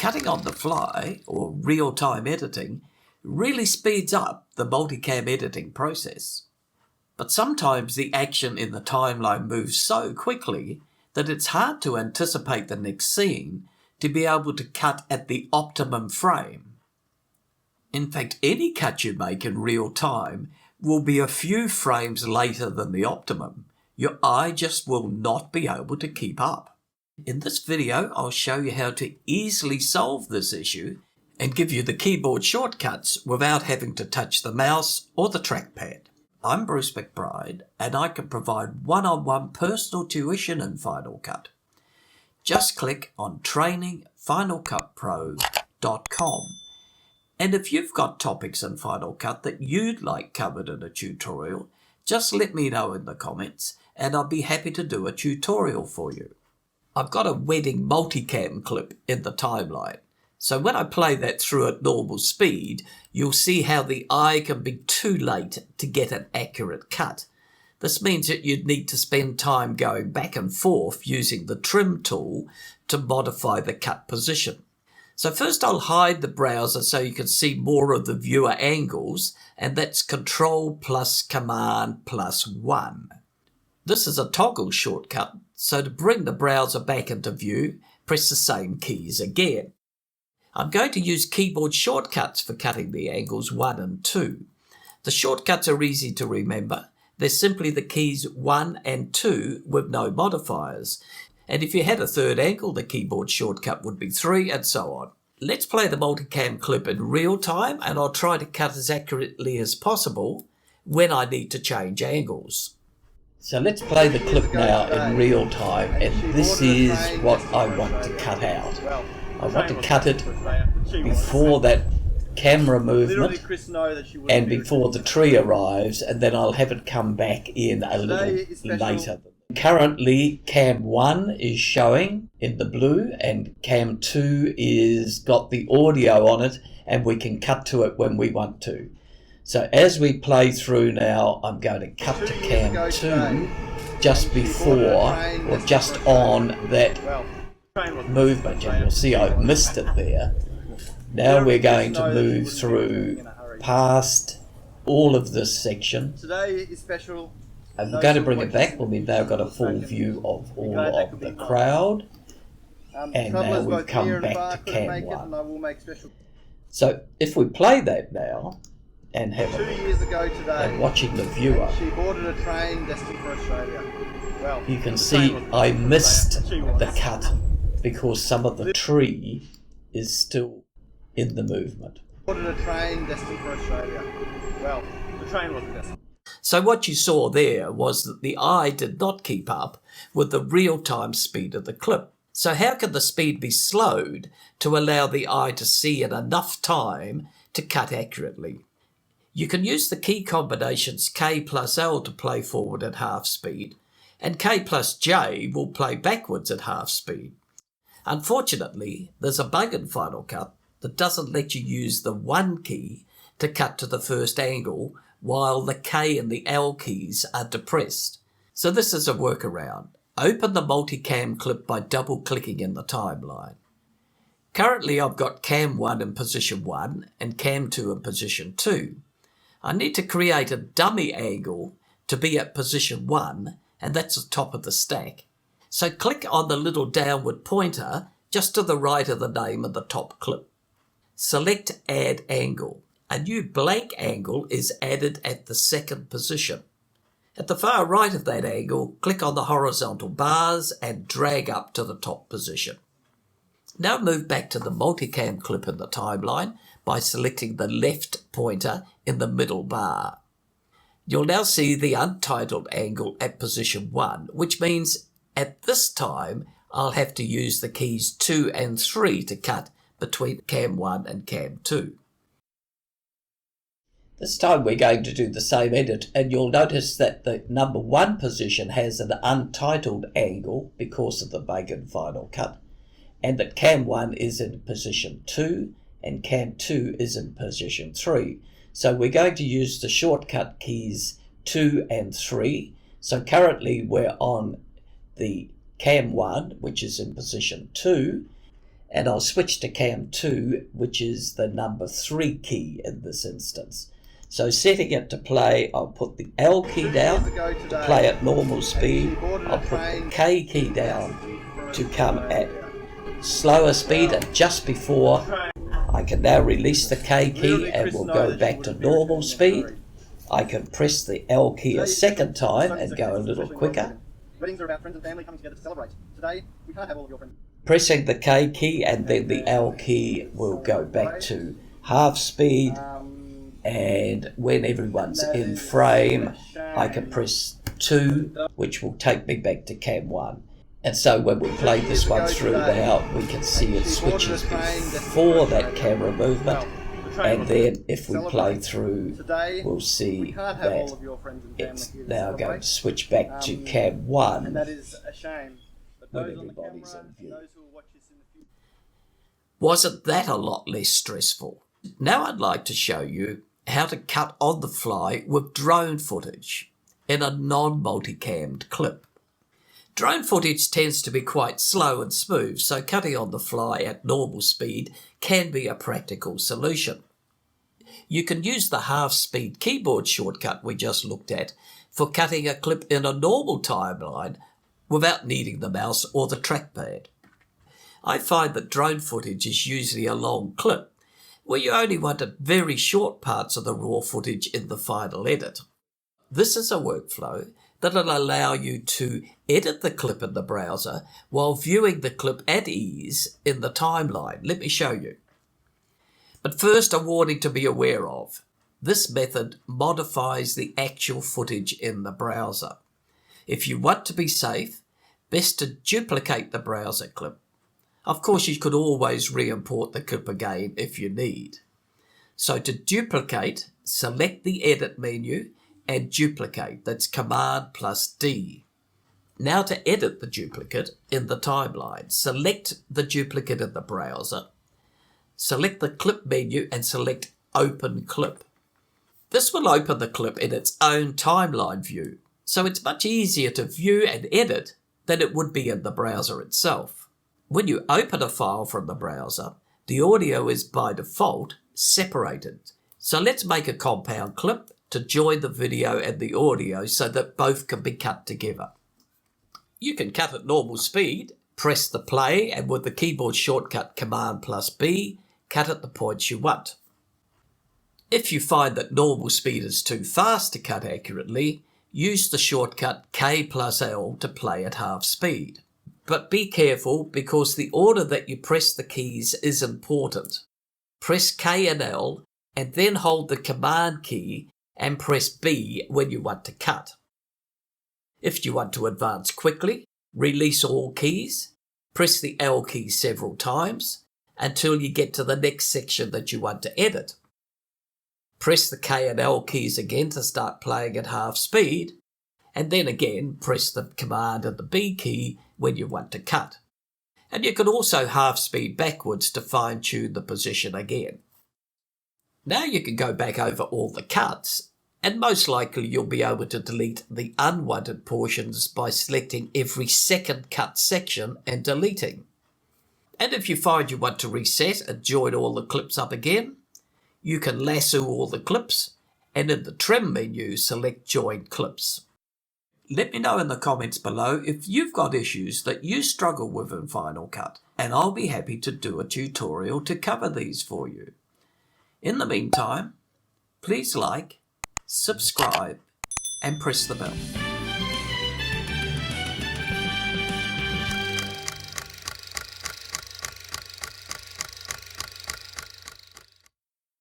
Cutting on the fly, or real-time editing, really speeds up the multicam editing process. But sometimes the action in the timeline moves so quickly that it's hard to anticipate the next scene to be able to cut at the optimum frame. In fact, any cut you make in real time will be a few frames later than the optimum. Your eye just will not be able to keep up. In this video, I'll show you how to easily solve this issue and give you the keyboard shortcuts without having to touch the mouse or the trackpad. I'm Bruce Macbryde, and I can provide one-on-one personal tuition in Final Cut. Just click on trainingfinalcutpro.com. And if you've got topics in Final Cut that you'd like covered in a tutorial, just let me know in the comments and I'll be happy to do a tutorial for you. I've got a wedding multicam clip in the timeline, so when I play that through at normal speed, you'll see how the eye can be too late to get an accurate cut. This means that you'd need to spend time going back and forth using the trim tool to modify the cut position. So first I'll hide the browser so you can see more of the viewer angles, and that's Control plus Command plus 1. This is a toggle shortcut, so to bring the browser back into view, press the same keys again. I'm going to use keyboard shortcuts for cutting the angles 1 and 2. The shortcuts are easy to remember. They're simply the keys 1 and 2 with no modifiers. And if you had a third angle, the keyboard shortcut would be 3 and so on. Let's play the multicam clip in real time, and I'll try to cut as accurately as possible when I need to change angles. So let's play the clip now in real time, and this is what I want to cut out. I want to cut it before that camera movement and before the tree arrives, and then I'll have it come back in a little later. Currently cam 1 is showing in the blue and cam 2 is got the audio on it, and we can cut to it when we want to. So as we play through now, I'm going to cut to cam 2 just before or just on that movement, and you'll see I've missed it there. Now we're going to move through past all of this section. Today is special. And we're going to bring it back when we've now got a full view of all of the crowd. And now we've come back to cam 1. So if we play that now and have a look, and watching the viewer, she boarded a train destined for Australia. Well, you can see I missed the cut because some of the tree is still in the movement. Boarded a train destined for Australia. Well, the train wasn't destined. So what you saw there was that the eye did not keep up with the real-time speed of the clip. So how can the speed be slowed to allow the eye to see in enough time to cut accurately? You can use the key combinations K plus L to play forward at half speed, and K plus J will play backwards at half speed. Unfortunately, there's a bug in Final Cut that doesn't let you use the 1 key to cut to the first angle while the K and the L keys are depressed. So this is a workaround. Open the multicam clip by double-clicking in the timeline. Currently I've got cam 1 in position 1 and cam 2 in position 2. I need to create a dummy angle to be at position 1, and that's the top of the stack. So click on the little downward pointer just to the right of the name of the top clip. Select Add Angle. A new blank angle is added at the second position. At the far right of that angle, click on the horizontal bars and drag up to the top position. Now move back to the multicam clip in the timeline by selecting the left pointer in the middle bar. You'll now see the untitled angle at position 1, which means at this time I'll have to use the keys 2 and 3 to cut between cam 1 and cam 2. This time we're going to do the same edit, and you'll notice that the number 1 position has an untitled angle because of the bug in Final Cut, and that cam 1 is in position 2 and cam 2 is in position 3. So we're going to use the shortcut keys 2 and 3. So currently we're on the cam 1, which is in position 2, and I'll switch to cam 2, which is the number 3 key in this instance. So setting it to play, I'll put the L key down to play at normal speed. I'll put the K key down to come at slower speed, and just before I can now release the K key and we'll go back to normal speed. I can press the L key a second time and go a little quicker. Weddings are about friends and family coming together to celebrate. Today, we can't have all of your friends. Pressing the K key and then the L key will go back to half speed, and when everyone's in frame I can press 2, which will take me back to cam 1. And so when we play this one through now, we can see it switches before that camera movement, and then if we play through, we'll see that it's now going to switch back to cam 1 and that is a shame. when everybody's in view. Wasn't that a lot less stressful? Now I'd like to show you how to cut on the fly with drone footage in a non-multicammed clip. Drone footage tends to be quite slow and smooth, so cutting on the fly at normal speed can be a practical solution. You can use the half-speed keyboard shortcut we just looked at for cutting a clip in a normal timeline without needing the mouse or the trackpad. I find that drone footage is usually a long clip, where you only wanted very short parts of the raw footage in the final edit. This is a workflow that will allow you to edit the clip in the browser while viewing the clip at ease in the timeline. Let me show you. But first, a warning to be aware of. This method modifies the actual footage in the browser. If you want to be safe, best to duplicate the browser clip. Of course, you could always re-import the clip again if you need. So to duplicate, select the Edit menu and duplicate. That's Command plus D. Now to edit the duplicate in the timeline, select the duplicate in the browser, select the Clip menu and select Open Clip. This will open the clip in its own timeline view, so it's much easier to view and edit than it would be in the browser itself. When you open a file from the browser, the audio is by default separated. So let's make a compound clip to join the video and the audio so that both can be cut together. You can cut at normal speed, press the play, and with the keyboard shortcut Command plus B, cut at the points you want. If you find that normal speed is too fast to cut accurately, use the shortcut K plus L to play at half speed. But be careful, because the order that you press the keys is important. Press K and L and then hold the Command key and press B when you want to cut. If you want to advance quickly, release all keys, press the L key several times until you get to the next section that you want to edit. Press the K and L keys again to start playing at half speed, and then again press the Command and the B key when you want to cut. And you can also half speed backwards to fine tune the position again. Now you can go back over all the cuts, and most likely you'll be able to delete the unwanted portions by selecting every second cut section and deleting. And if you find you want to reset and join all the clips up again, you can lasso all the clips, and in the Trim menu select Join Clips. Let me know in the comments below if you've got issues that you struggle with in Final Cut, and I'll be happy to do a tutorial to cover these for you. In the meantime, please like, subscribe, and press the bell.